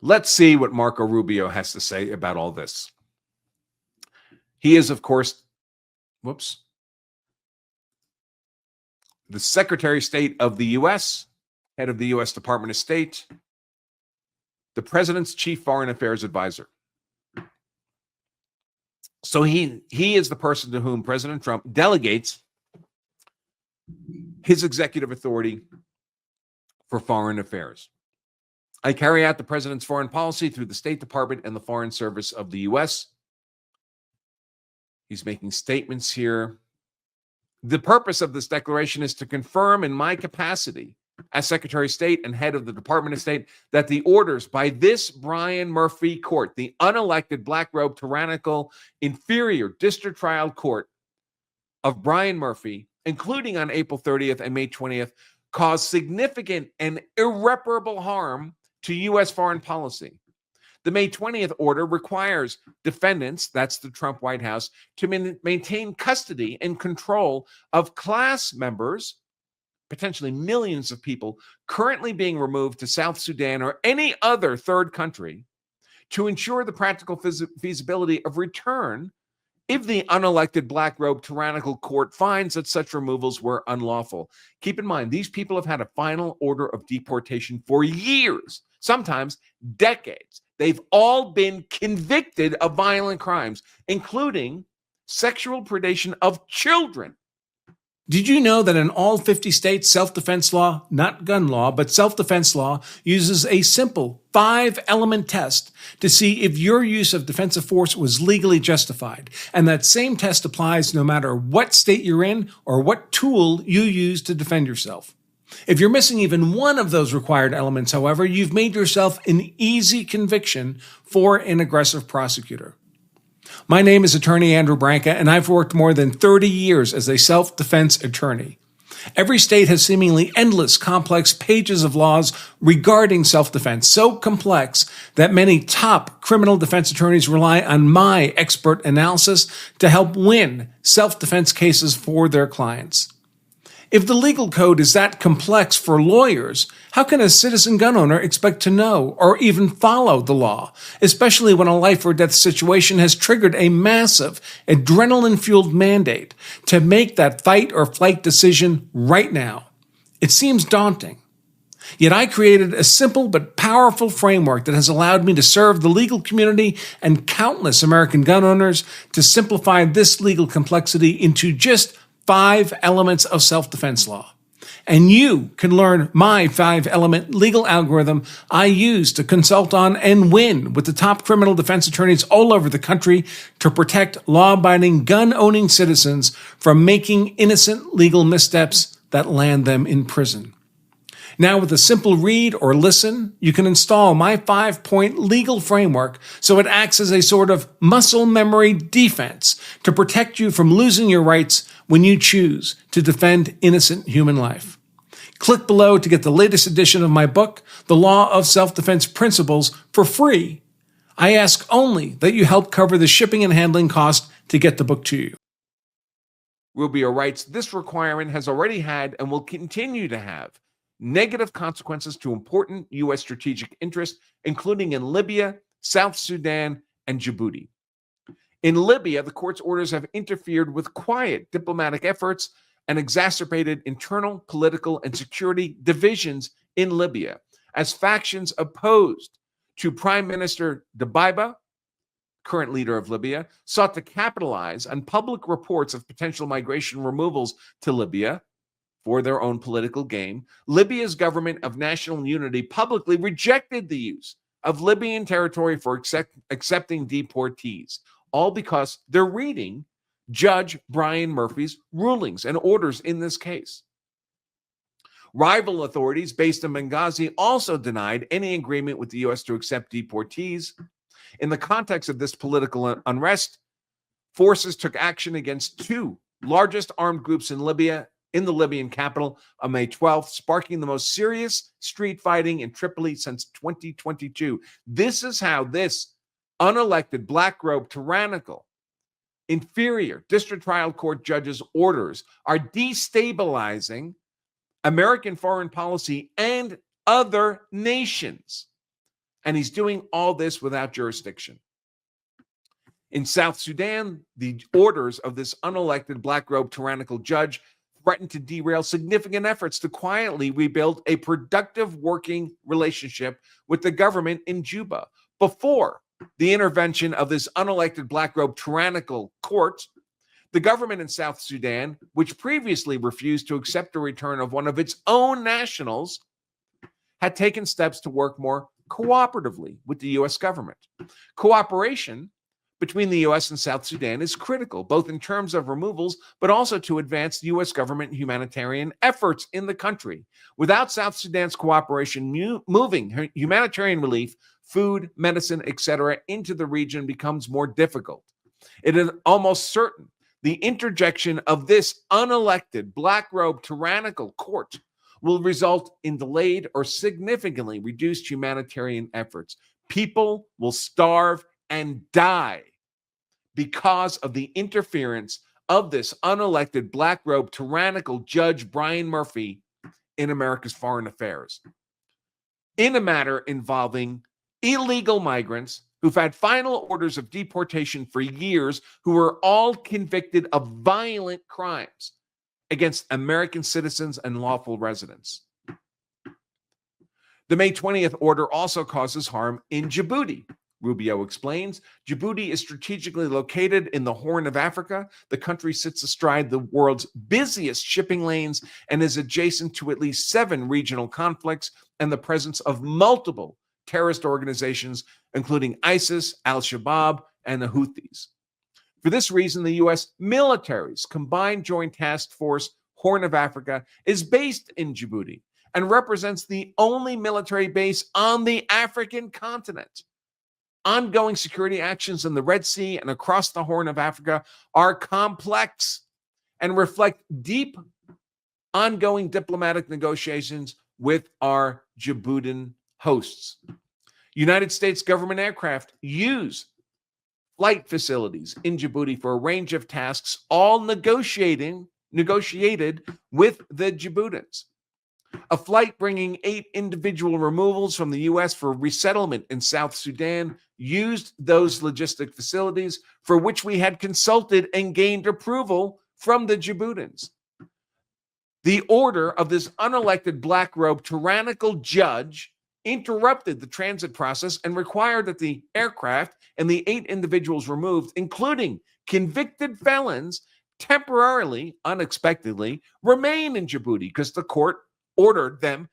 Let's see what Marco Rubio has to say about all this. He is, of course, the Secretary of State of the U.S., head of the U.S. Department of State, the president's chief foreign affairs advisor. So he is the person to whom President Trump delegates his executive authority for foreign affairs. I carry out the president's foreign policy through the State Department and the Foreign Service of the U.S. He's making statements here. The purpose of this declaration is to confirm in my capacity as Secretary of State and head of the Department of State that the orders by this Brian Murphy court, the unelected black-robed tyrannical inferior district trial court of Brian Murphy, including on April 30th and May 20th, caused significant and irreparable harm to U.S. foreign policy. The May 20th order requires defendants, that's the Trump White House, to maintain custody and control of class members, potentially millions of people currently being removed to South Sudan or any other third country, to ensure the practical feasibility of return if the unelected black-robed tyrannical court finds that such removals were unlawful. Keep in mind, these people have had a final order of deportation for years, sometimes decades. They've all been convicted of violent crimes, including sexual predation of children. Did you know that in all 50 states, self-defense law, not gun law, but self-defense law, uses a simple 5-element test to see if your use of defensive force was legally justified? And that same test applies no matter what state you're in or what tool you use to defend yourself. If you're missing even one of those required elements, however, you've made yourself an easy conviction for an aggressive prosecutor. My name is Attorney Andrew Branca, and I've worked more than 30 years as a self-defense attorney. Every state has seemingly endless, complex pages of laws regarding self-defense, so complex that many top criminal defense attorneys rely on my expert analysis to help win self-defense cases for their clients. If the legal code is that complex for lawyers, how can a citizen gun owner expect to know or even follow the law, especially when a life or death situation has triggered a massive, adrenaline-fueled mandate to make that fight or flight decision right now? It seems daunting. Yet I created a simple but powerful framework that has allowed me to serve the legal community and countless American gun owners to simplify this legal complexity into just 5 elements of self-defense law. And you can learn my 5-element legal algorithm I use to consult on and win with the top criminal defense attorneys all over the country to protect law-abiding, gun-owning citizens from making innocent legal missteps that land them in prison. Now, with a simple read or listen, you can install my 5-point legal framework so it acts as a sort of muscle memory defense to protect you from losing your rights when you choose to defend innocent human life. Click below to get the latest edition of my book, The Law of Self-Defense Principles, for free. I ask only that you help cover the shipping and handling cost to get the book to you. Rubio writes, this requirement has already had and will continue to have negative consequences to important U.S. strategic interests, including in Libya, South Sudan, and Djibouti. In Libya, the court's orders have interfered with quiet diplomatic efforts and exacerbated internal political and security divisions in Libya, as factions opposed to Prime Minister Dbeiba, current leader of Libya, sought to capitalize on public reports of potential migration removals to Libya for their own political gain. Libya's government of national unity publicly rejected the use of Libyan territory for accepting deportees, all because they're reading Judge Brian Murphy's rulings and orders in this case. Rival authorities based in Benghazi also denied any agreement with the U.S. to accept deportees. In the context of this political unrest, forces took action against 2 largest armed groups in Libya, in the Libyan capital on May 12th, sparking the most serious street fighting in Tripoli since 2022. This is how this unelected, black-robed, tyrannical, inferior district trial court judge's orders are destabilizing American foreign policy and other nations. And he's doing all this without jurisdiction. In South Sudan, the orders of this unelected black-robed tyrannical judge threatened to derail significant efforts to quietly rebuild a productive working relationship with the government in Juba. Before the intervention of this unelected black-robed tyrannical court, the government in South Sudan, which previously refused to accept the return of one of its own nationals, had taken steps to work more cooperatively with the U.S. government. Cooperation between the U.S. and South Sudan is critical, both in terms of removals, but also to advance the U.S. government humanitarian efforts in the country. Without South Sudan's cooperation, moving humanitarian relief, food, medicine, etc., into the region becomes more difficult. It is almost certain the interjection of this unelected, black-robed, tyrannical court will result in delayed or significantly reduced humanitarian efforts. People will starve and die because of the interference of this unelected, black-robed, tyrannical Judge Brian Murphy in America's foreign affairs, in a matter involving illegal migrants who've had final orders of deportation for years, who are all convicted of violent crimes against American citizens and lawful residents. The May 20th order also causes harm in Djibouti. Rubio explains, Djibouti is strategically located in the Horn of Africa. The country sits astride the world's busiest shipping lanes and is adjacent to at least 7 regional conflicts and the presence of multiple terrorist organizations, including ISIS, Al-Shabaab, and the Houthis. For this reason, the U.S. military's Combined Joint Task Force Horn of Africa is based in Djibouti and represents the only military base on the African continent. Ongoing security actions in the Red Sea and across the Horn of Africa are complex and reflect deep, ongoing diplomatic negotiations with our Djiboutian hosts. United States government aircraft use flight facilities in Djibouti for a range of tasks, all negotiated with the Djiboutians. A flight bringing 8 individual removals from the U.S. for resettlement in South Sudan used those logistic facilities, for which we had consulted and gained approval from the Djiboutians. The order of this unelected black-robed tyrannical judge interrupted the transit process and required that the aircraft and the 8 individuals removed, including convicted felons, temporarily, unexpectedly, remain in Djibouti because the court ordered them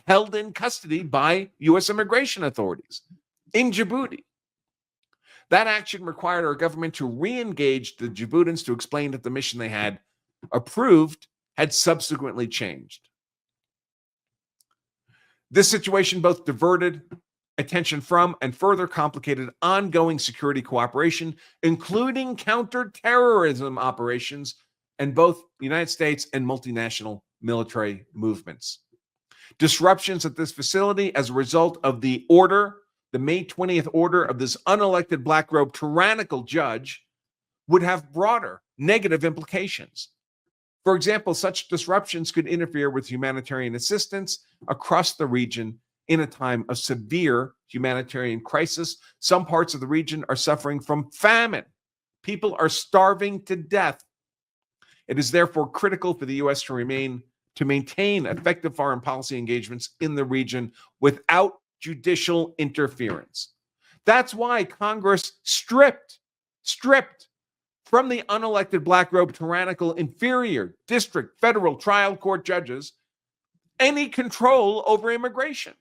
held in custody by U.S. immigration authorities in Djibouti. That action required our government to re-engage the Djiboutians to explain that the mission they had approved had subsequently changed. This situation both diverted attention from and further complicated ongoing security cooperation, including counterterrorism operations in both the United States and multinational military movements. Disruptions at this facility as a result of the order, the May 20th order of this unelected black-robed tyrannical judge, would have broader negative implications. For example, such disruptions could interfere with humanitarian assistance across the region in a time of severe humanitarian crisis. Some parts of the region are suffering from famine. People are starving to death. It is therefore critical for the U.S. to maintain effective foreign policy engagements in the region without judicial interference. That's why Congress stripped from the unelected black-robed tyrannical inferior district federal trial court judges any control over immigration.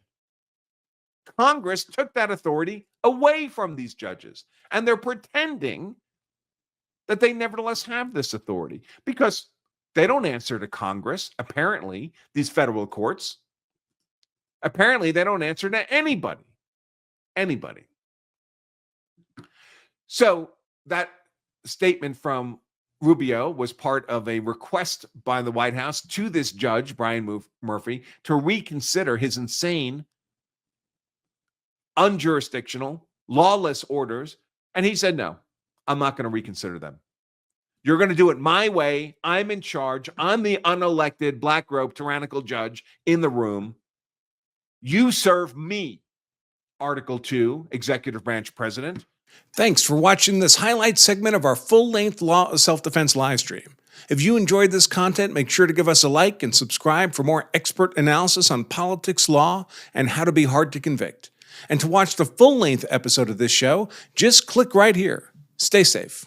Congress took that authority away from these judges, and they're pretending that they nevertheless have this authority because they don't answer to Congress, apparently, these federal courts. Apparently, they don't answer to anybody. Anybody. So that statement from Rubio was part of a request by the White House to this judge, Brian Murphy, to reconsider his insane, unjurisdictional, lawless orders. And he said, no, I'm not going to reconsider them. You're going to do it my way. I'm in charge. I'm the unelected black-robed tyrannical judge in the room. You serve me. Article 2, Executive Branch President. Thanks for watching this highlight segment of our full-length Law of Self-Defense live stream. If you enjoyed this content, make sure to give us a like and subscribe for more expert analysis on politics, law, and how to be hard to convict. And to watch the full-length episode of this show, just click right here. Stay safe.